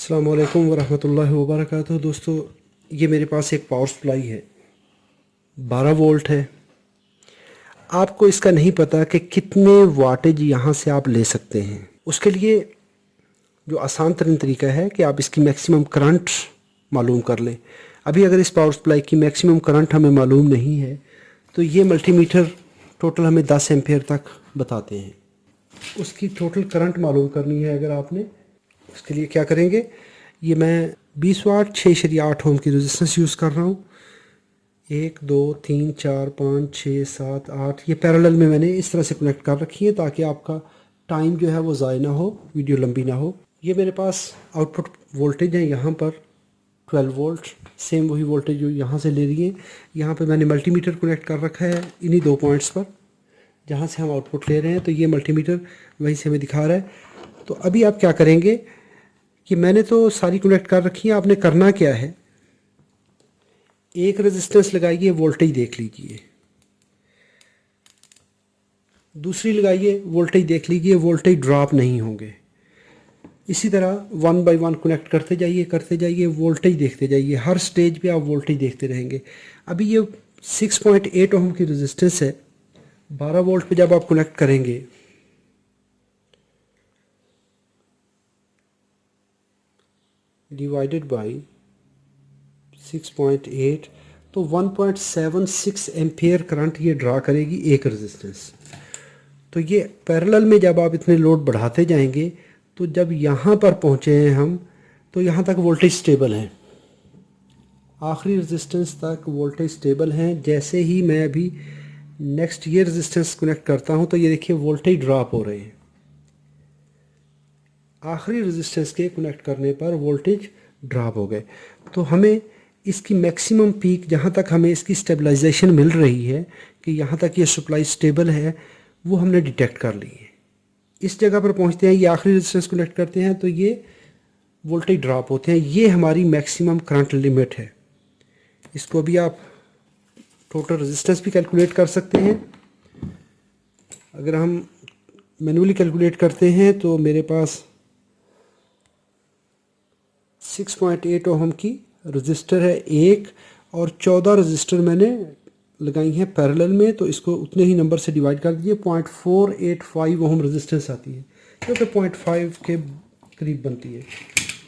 अस्सलाम वालेकुम वरहमतुल्लाहि वबरकातुहू। दोस्तों, ये मेरे पास एक पावर सप्लाई है, 12 वोल्ट है। आपको इसका नहीं पता कि कितने वाटेज यहाँ से आप ले सकते हैं। उसके लिए जो आसान तरीन तरीका है कि आप इसकी मैक्सिमम करंट मालूम कर लें। अभी अगर इस पावर सप्लाई की मैक्सिमम करंट हमें मालूम नहीं है तो ये मल्टीमीटर टोटल हमें 10 एम्पेयर तक बताते हैं। उसकी टोटल करंट मालूम करनी है अगर आपने, उसके लिए क्या करेंगे, ये मैं 20 वाट 6.8 ओम की रेजिस्टेंस यूज़ कर रहा हूँ। 1 2 3 4 5 6 7 8 ये पैरेलल में मैंने इस तरह से कनेक्ट कर रखी है ताकि आपका टाइम जो है वो ज़ाय ना हो, वीडियो लंबी ना हो। ये मेरे पास आउटपुट वोल्टेज है यहाँ पर 12 वोल्ट, सेम वही वोल्टेज जो यहाँ से ले रही है। यहाँ पे मैंने मल्टीमीटर कनेक्ट कर रखा है इन्हीं 2 पॉइंट्स पर जहाँ से हम आउटपुट ले रहे हैं, तो ये मल्टीमीटर वहीं से हमें दिखा रहा है। तो अभी आप क्या करेंगे कि मैंने तो सारी कनेक्ट कर रखी है, आपने करना क्या है, एक रेजिस्टेंस लगाइए, वोल्टेज देख लीजिए, दूसरी लगाइए, वोल्टेज देख लीजिए, वोल्टेज ड्रॉप नहीं होंगे। इसी तरह 1 बाय 1 कनेक्ट करते जाइए, वोल्टेज देखते जाइए, हर स्टेज पे आप वोल्टेज देखते रहेंगे। अभी ये 6.8 ओम की रेजिस्टेंस है, 12 वोल्ट पे जब आप कनेक्ट करेंगे डिवाइडेड बाय 6.8 तो 1.76 एम्पियर करंट ये ड्रा करेगी एक रेजिस्टेंस। तो ये पैरेलल में जब आप इतने लोड बढ़ाते जाएंगे तो जब यहाँ पर पहुँचे हैं हम, तो यहाँ तक वोल्टेज स्टेबल है, आखिरी रेजिस्टेंस तक वोल्टेज स्टेबल हैं। जैसे ही मैं अभी नेक्स्ट ये रेजिस्टेंस कनेक्ट करता हूँ तो ये देखिए वोल्टेज ड्रॉप हो रहे हैं। आखिरी रेजिस्टेंस के कनेक्ट करने पर वोल्टेज ड्रॉप हो गए। तो हमें इसकी मैक्सिमम पीक जहाँ तक हमें इसकी स्टेबलाइजेशन मिल रही है कि यहाँ तक ये सप्लाई स्टेबल है, वो हमने डिटेक्ट कर ली है। इस जगह पर पहुँचते हैं, ये आखिरी रेजिस्टेंस कनेक्ट करते हैं तो ये वोल्टेज ड्रॉप होते हैं। ये हमारी मैक्सिमम करंट लिमिट है। इसको अभी आप टोटल रेजिस्टेंस भी कैलकुलेट कर सकते हैं। अगर हम मैन्युअली कैलकुलेट करते हैं तो मेरे पास 6.8 ओम की रजिस्टर है एक, और 14 रजिस्टर मैंने लगाई हैं पैरेलल में, तो इसको उतने ही नंबर से डिवाइड कर दीजिए। 0.485 ओम रेजिस्टेंस आती है जो कि 0.5 के करीब बनती है,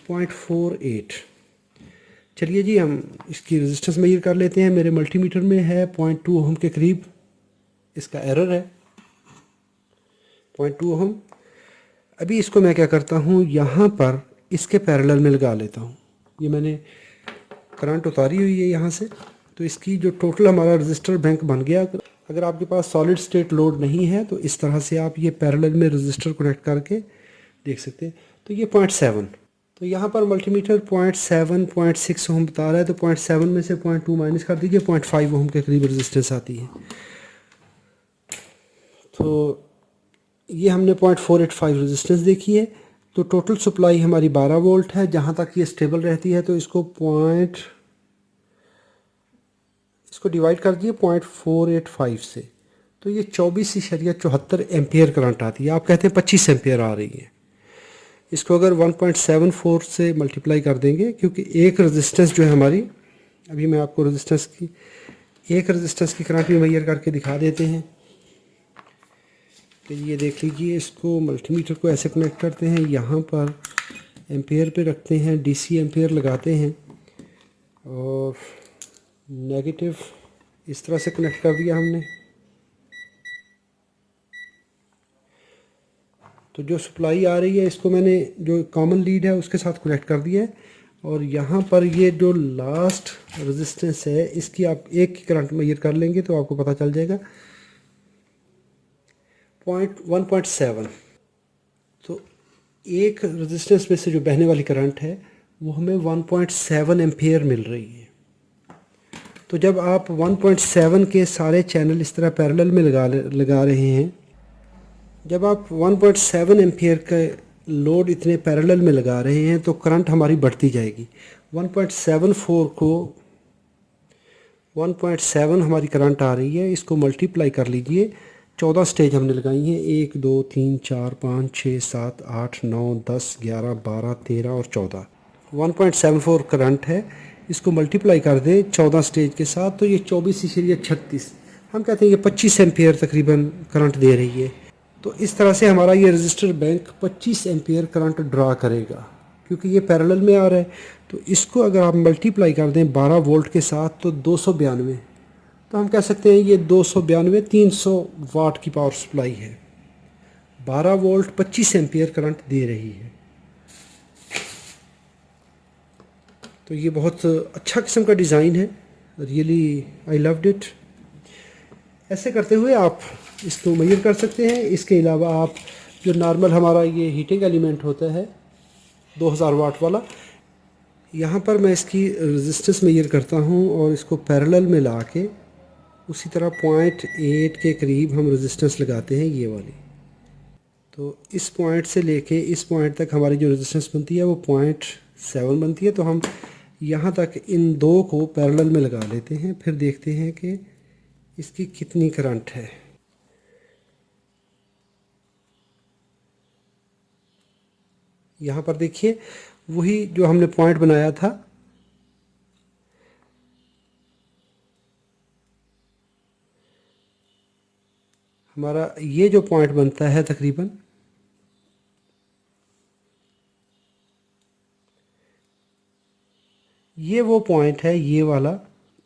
0.48। चलिए जी, हम इसकी रेजिस्टेंस मेजर कर लेते हैं। मेरे मल्टीमीटर में है 0.2 ओम के करीब, इसका एरर है 0.2 ओम। अभी इसको मैं क्या करता हूँ, यहाँ पर इसके पैरेलल में लगा लेता हूँ। ये मैंने करंट उतारी हुई है यहाँ से, तो इसकी जो टोटल हमारा रजिस्टर बैंक बन गया। अगर आपके पास सॉलिड स्टेट लोड नहीं है तो इस तरह से आप ये पैरेलल में रजिस्टर कनेक्ट करके देख सकते हैं। तो ये 0.7, तो यहाँ पर मल्टीमीटर 0.7 0.6 ओम बता रहा है, तो 0.7 में से 0.2 माइनस कर दीजिए, 0.5 ओम के करीब रेजिस्टेंस आती है। तो ये हमने 0.485 रेजिस्टेंस देखी है। तो टोटल सप्लाई हमारी 12 वोल्ट है, जहाँ तक ये स्टेबल रहती है। तो इसको डिवाइड कर दिए 0.485 से, तो ये 24.74 एम्पियर करंट आती है। आप कहते हैं 25 एम्पियर आ रही है। इसको अगर 1.74 से मल्टीप्लाई कर देंगे, क्योंकि एक रेजिस्टेंस जो है हमारी, अभी मैं आपको एक रेजिस्टेंस की करंट भी मेजर करके दिखा देते हैं। तो ये देख लीजिए, इसको मल्टीमीटर को ऐसे कनेक्ट करते हैं, यहाँ पर एम्पेयर पे रखते हैं, डीसी एम्पेयर लगाते हैं और नेगेटिव इस तरह से कनेक्ट कर दिया हमने। तो जो सप्लाई आ रही है इसको मैंने जो कॉमन लीड है उसके साथ कनेक्ट कर दिया है, और यहाँ पर ये जो लास्ट रेजिस्टेंस है इसकी आप एक की करंट मेजर कर लेंगे तो आपको पता चल जाएगा 1.7। तो एक रेजिस्टेंस में से जो बहने वाली करंट है वो हमें 1.7 एम्पियर मिल रही है। तो जब आप 1.7 के सारे चैनल इस तरह पैरेलल में लगा रहे हैं, जब आप 1.7 एम्पियर का लोड इतने पैरेलल में लगा रहे हैं तो करंट हमारी बढ़ती जाएगी। 1.74 को 1.7 हमारी करंट आ रही है, इसको मल्टीप्लाई कर लीजिए। 14 स्टेज हमने लगाई हैं, 1 2 3 4 5 6 7 8 9 10 11 12 13 और 14। 1.74 करंट है। इसको मल्टीप्लाई कर दें 14 स्टेज के साथ तो ये 24 हम कहते हैं ये 25 एम्पियर तकरीबन करंट दे रही है। तो इस तरह से हमारा ये register bank 25 ampere current draw करेगा क्योंकि ये पैरेलल में आ रहा है। तो इसको अगर आप मल्टीप्लाई कर दें 12 वोल्ट के साथ तो 292, तो हम कह सकते हैं ये 292 300 वाट की पावर सप्लाई है। 12 वोल्ट 25 एम्पियर करंट दे रही है। तो ये बहुत अच्छा किस्म का डिज़ाइन है, रियली आई लव्ड इट। ऐसे करते हुए आप इसको मेजर कर सकते हैं। इसके अलावा आप जो नॉर्मल हमारा ये हीटिंग एलिमेंट होता है 2000 वाट वाला, यहाँ पर मैं इसकी रेजिस्टेंस मेजर करता हूँ और इसको पैरेलल में ला के उसी तरह 0.8 के करीब हम रेजिस्टेंस लगाते हैं ये वाली। तो इस पॉइंट से लेके इस पॉइंट तक हमारी जो रेजिस्टेंस बनती है वो 0.7 बनती है। तो हम यहाँ तक इन दो को पैरेलल में लगा लेते हैं, फिर देखते हैं कि इसकी कितनी करंट है। यहाँ पर देखिए वही जो हमने पॉइंट बनाया था, हमारा ये जो पॉइंट बनता है तकरीबन ये वो पॉइंट है, ये वाला।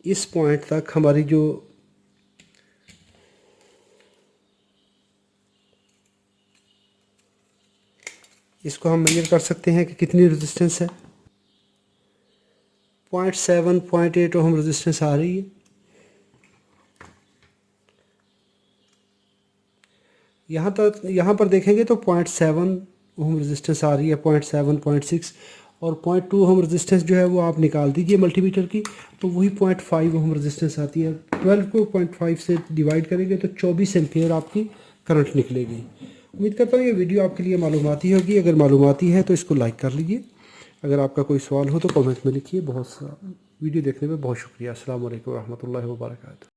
इस पॉइंट तक हमारी जो इसको हम मेजर कर सकते हैं कि कितनी रेजिस्टेंस है। 0.7 0.8 ओम रेजिस्टेंस आ रही है। यहाँ पर देखेंगे तो 0.7 ओम रेजिस्टेंस आ रही है, 0.7 0.6 और 0.2 ओम रेजिस्टेंस जो है वो आप निकाल दीजिए मल्टीमीटर की, तो वही 0.5 ओम रेजिस्टेंस आती है। 12 को 0.5 से डिवाइड करेंगे तो 24 एम्पियर आपकी करंट निकलेगी। उम्मीद करता हूँ ये वीडियो आपके लिए मालूमाती होगी। अगर मालूमाती है तो इसको लाइक कर लीजिए। अगर आपका कोई सवाल हो तो कमेंट में लिखिए। वीडियो देखने में बहुत शुक्रिया। अस्सलाम वालेकुम रहमतुल्लाहि व बरकातहू।